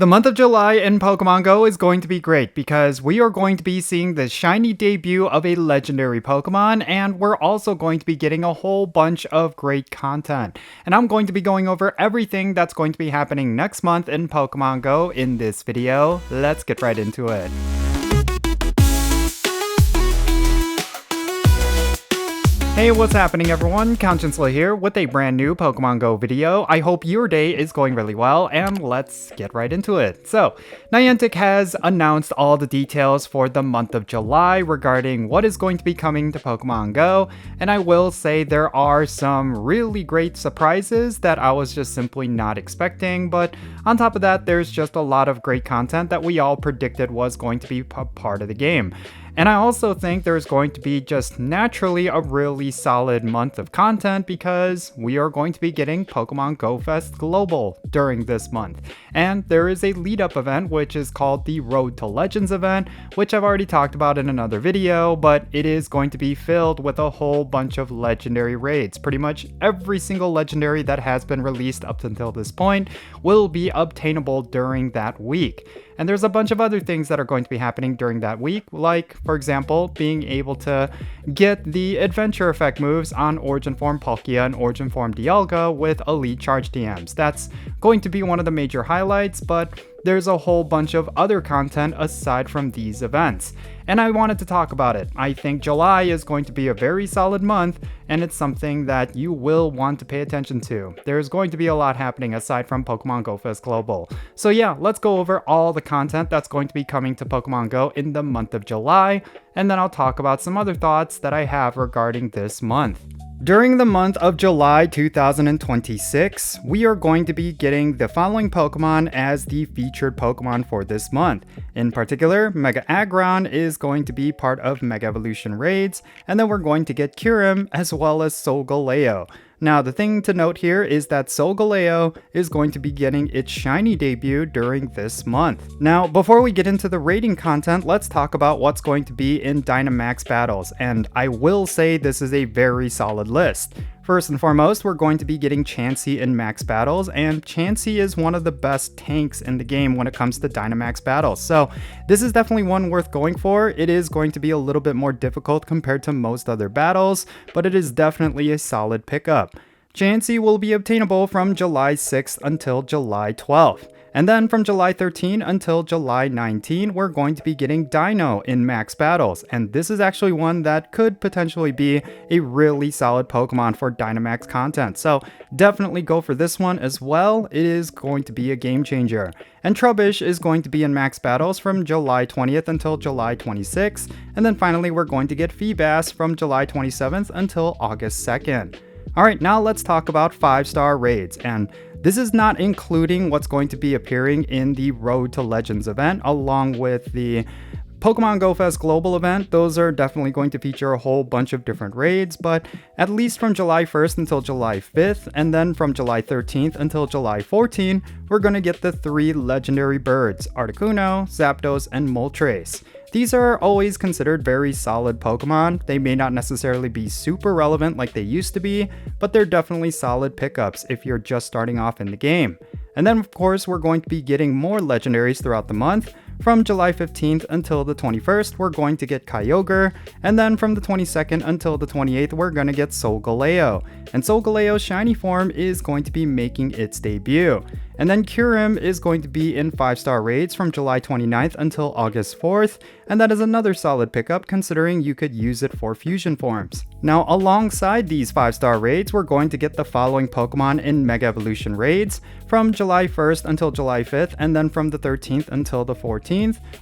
The month of July in Pokemon Go is going to be great because we are going to be seeing the shiny debut of a legendary Pokemon, and we're also going to be getting a whole bunch of great content. And I'm going to be going over everything that's going to be happening next month in Pokemon Go in this video. Let's get right into it. Hey, what's happening everyone? Count Jinsula here with a brand new Pokemon Go video. I hope your day is going really well, and let's get right into it. So, Niantic has announced all the details for the month of July regarding what is going to be coming to Pokemon Go, and I will say there are some really great surprises that I was just simply not expecting, but on top of that, there's just a lot of great content that we all predicted was going to be part of the game. And I also think there's going to be just naturally a really solid month of content because we are going to be getting Pokemon GO Fest Global during this month. And there is a lead-up event which is called the Road to Legends event, which I've already talked about in another video, but it is going to be filled with a whole bunch of legendary raids. Pretty much every single legendary that has been released up until this point will be obtainable during that week. And there's a bunch of other things that are going to be happening during that week, like, for example, being able to get the Adventure Effect moves on Origin Form Palkia and Origin Form Dialga with Elite Charge TMs. That's going to be one of the major highlights, but there's a whole bunch of other content aside from these events. And I wanted to talk about it. I think July is going to be a very solid month, and it's something that you will want to pay attention to. There's going to be a lot happening aside from Pokemon GO Fest Global. So yeah, let's go over all the content that's going to be coming to Pokemon Go in the month of July, and then I'll talk about some other thoughts that I have regarding this month. During the month of July 2026, we are going to be getting the following Pokemon as the featured Pokemon for this month. In particular, Mega Aggron is going to be part of Mega Evolution raids, and then we're going to get Kyurem as well as Solgaleo. Now, the thing to note here is that Solgaleo is going to be getting its shiny debut during this month. Now, before we get into the raiding content, let's talk about what's going to be in Dynamax battles, and I will say this is a very solid list. First and foremost, we're going to be getting Chansey in max battles, and Chansey is one of the best tanks in the game when it comes to Dynamax battles, so this is definitely one worth going for. It is going to be a little bit more difficult compared to most other battles, but it is definitely a solid pickup. Chansey will be obtainable from July 6th until July 12th. And then from July 13 until July 19, we're going to be getting Dino in max battles. And this is actually one that could potentially be a really solid Pokemon for Dynamax content. So definitely go for this one as well. It is going to be a game changer. And Trubbish is going to be in max battles from July 20th until July 26th. And then finally, we're going to get Feebas from July 27th until August 2nd. Alright, now let's talk about 5-star raids, and this is not including what's going to be appearing in the Road to Legends event along with the Pokemon GO Fest Global event. Those are definitely going to feature a whole bunch of different raids, but at least from July 1st until July 5th, and then from July 13th until July 14th, we're going to get the 3 legendary birds, Articuno, Zapdos, and Moltres. These are always considered very solid Pokemon. They may not necessarily be super relevant like they used to be, but they're definitely solid pickups if you're just starting off in the game. And then of course we're going to be getting more legendaries throughout the month. From July 15th until the 21st, we're going to get Kyogre, and then from the 22nd until the 28th, we're going to get Solgaleo. And Solgaleo's shiny form is going to be making its debut. And then Kyurem is going to be in 5-star raids from July 29th until August 4th, and that is another solid pickup considering you could use it for fusion forms. Now, alongside these 5-star raids, we're going to get the following Pokemon in Mega Evolution raids from July 1st until July 5th, and then from the 13th until the 14th,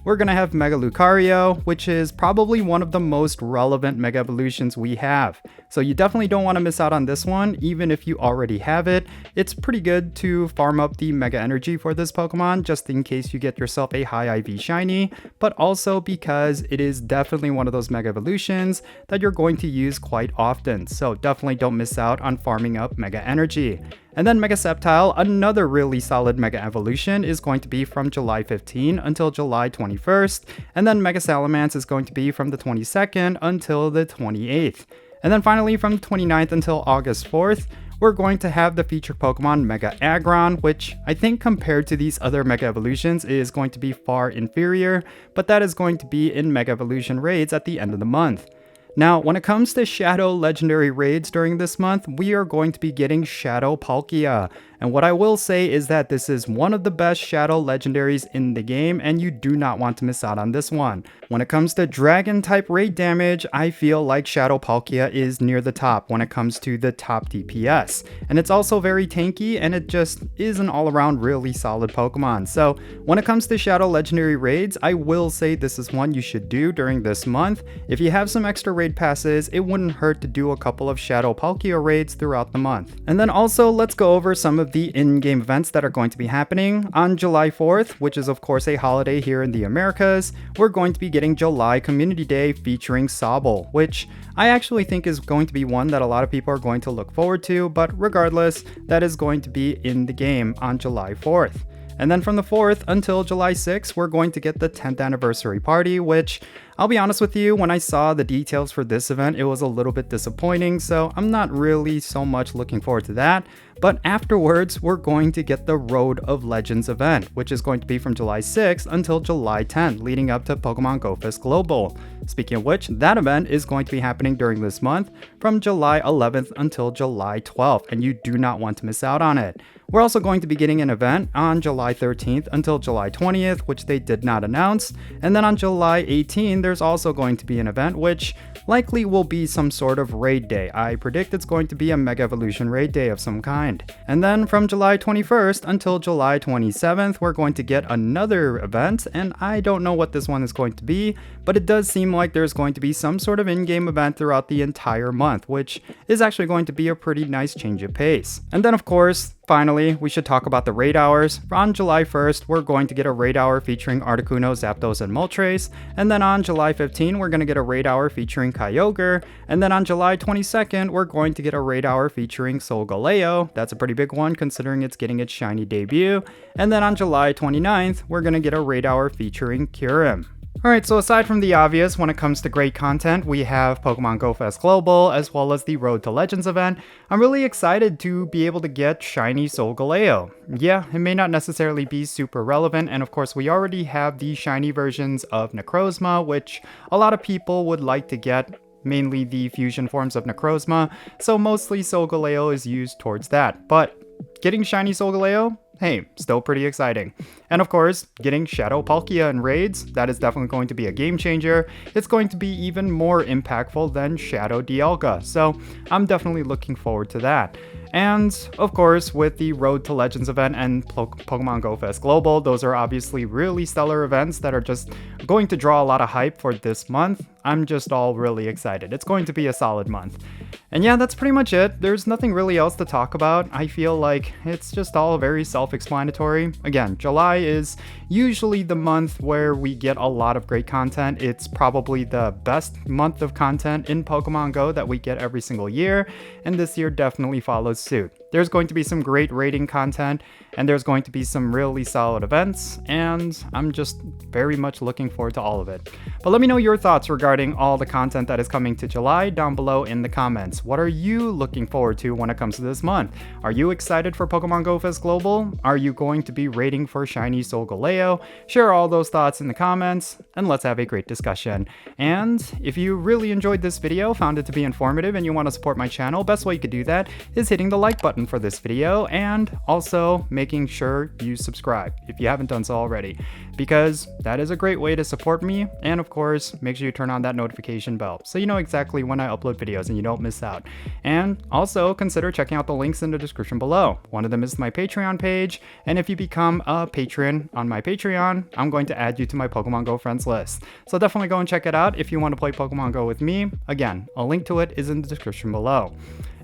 we're going to have Mega Lucario, which is probably one of the most relevant Mega Evolutions we have. So you definitely don't want to miss out on this one, even if you already have it. It's pretty good to farm up the Mega Energy for this Pokemon, just in case you get yourself a high IV shiny, but also because it is definitely one of those Mega Evolutions that you're going to use quite often. So definitely don't miss out on farming up Mega Energy. And then Mega Sceptile, another really solid Mega Evolution, is going to be from July 15 until July 21st, and then Mega Salamence is going to be from the 22nd until the 28th. And then finally from the 29th until August 4th, we're going to have the featured Pokemon Mega Aggron, which I think compared to these other Mega Evolutions is going to be far inferior, but that is going to be in Mega Evolution raids at the end of the month. Now, when it comes to Shadow Legendary raids during this month, we are going to be getting Shadow Palkia. And what I will say is that this is one of the best Shadow Legendaries in the game, and you do not want to miss out on this one. When it comes to Dragon type raid damage, I feel like Shadow Palkia is near the top when it comes to the top DPS. And it's also very tanky, and it just is an all-around really solid Pokemon. So when it comes to Shadow Legendary raids, I will say this is one you should do during this month. If you have some extra raid passes, it wouldn't hurt to do a couple of Shadow Palkia raids throughout the month. And then also, let's go over some of the in-game events that are going to be happening. On July 4th, which is of course a holiday here in the Americas, we're going to be getting July Community Day featuring Sobble, which I actually think is going to be one that a lot of people are going to look forward to, but regardless, that is going to be in the game on July 4th. And then from the 4th until July 6th, we're going to get the 10th anniversary party, which I'll be honest with you, when I saw the details for this event, it was a little bit disappointing, so I'm not really so much looking forward to that. But afterwards, we're going to get the Road of Legends event, which is going to be from July 6th until July 10th, leading up to Pokémon GO Fest Global. Speaking of which, that event is going to be happening during this month from July 11th until July 12th, and you do not want to miss out on it. We're also going to be getting an event on July 13th until July 20th, which they did not announce. And then on July 18th, there's also going to be an event which likely will be some sort of raid day. I predict it's going to be a Mega Evolution raid day of some kind. And then from July 21st until July 27th, we're going to get another event, and I don't know what this one is going to be, but it does seem like there's going to be some sort of in-game event throughout the entire month, which is actually going to be a pretty nice change of pace. And then of course, finally, we should talk about the raid hours. On July 1st, we're going to get a raid hour featuring Articuno, Zapdos, and Moltres. And then on July 15th, we're going to get a raid hour featuring Kyogre. And then on July 22nd, we're going to get a raid hour featuring Solgaleo. That's a pretty big one considering it's getting its shiny debut. And then on July 29th, we're going to get a raid hour featuring Kyurem. Alright, so aside from the obvious, when it comes to great content, we have Pokemon GO Fest Global, as well as the Road to Legends event. I'm really excited to be able to get shiny Solgaleo. Yeah, it may not necessarily be super relevant, and of course we already have the shiny versions of Necrozma, which a lot of people would like to get, mainly the fusion forms of Necrozma, so mostly Solgaleo is used towards that. But getting shiny Solgaleo? Hey, still pretty exciting. And of course, getting Shadow Palkia in raids, that is definitely going to be a game changer. It's going to be even more impactful than Shadow Dialga, so I'm definitely looking forward to that. And of course, with the Road to Legends event and Pokemon GO Fest Global, those are obviously really stellar events that are just going to draw a lot of hype for this month. I'm just all really excited. It's going to be a solid month. And yeah, that's pretty much it. There's nothing really else to talk about. I feel like it's just all very self-explanatory. Again, July is usually the month where we get a lot of great content. It's probably the best month of content in Pokemon Go that we get every single year, and this year definitely follows suit. There's going to be some great rating content, and there's going to be some really solid events, and I'm just very much looking forward to all of it. But let me know your thoughts regarding all the content that is coming to July down below in the comments. What are you looking forward to when it comes to this month? Are you excited for Pokemon GO Fest Global? Are you going to be rating for shiny Solgaleo? Share all those thoughts in the comments, and let's have a great discussion. And if you really enjoyed this video, found it to be informative, and you want to support my channel, best way you could do that is hitting the like button for this video, and also making sure you subscribe if you haven't done so already, because that is a great way to support me. And of course, make sure you turn on that notification bell so you know exactly when I upload videos and you don't miss out. And also consider checking out the links in the description below. One of them is my Patreon page, and if you become a patron on my Patreon, I'm going to add you to my Pokemon Go friends list. So definitely go and check it out if you want to play Pokemon Go with me. Again, a link to it is in the description below.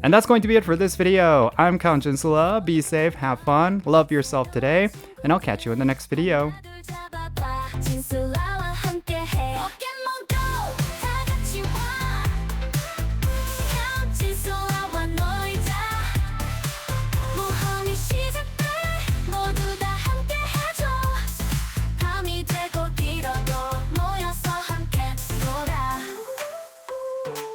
And that's going to be it for this video. I'm Jinsula. Be safe, have fun, love yourself today, and I'll catch you in the next video.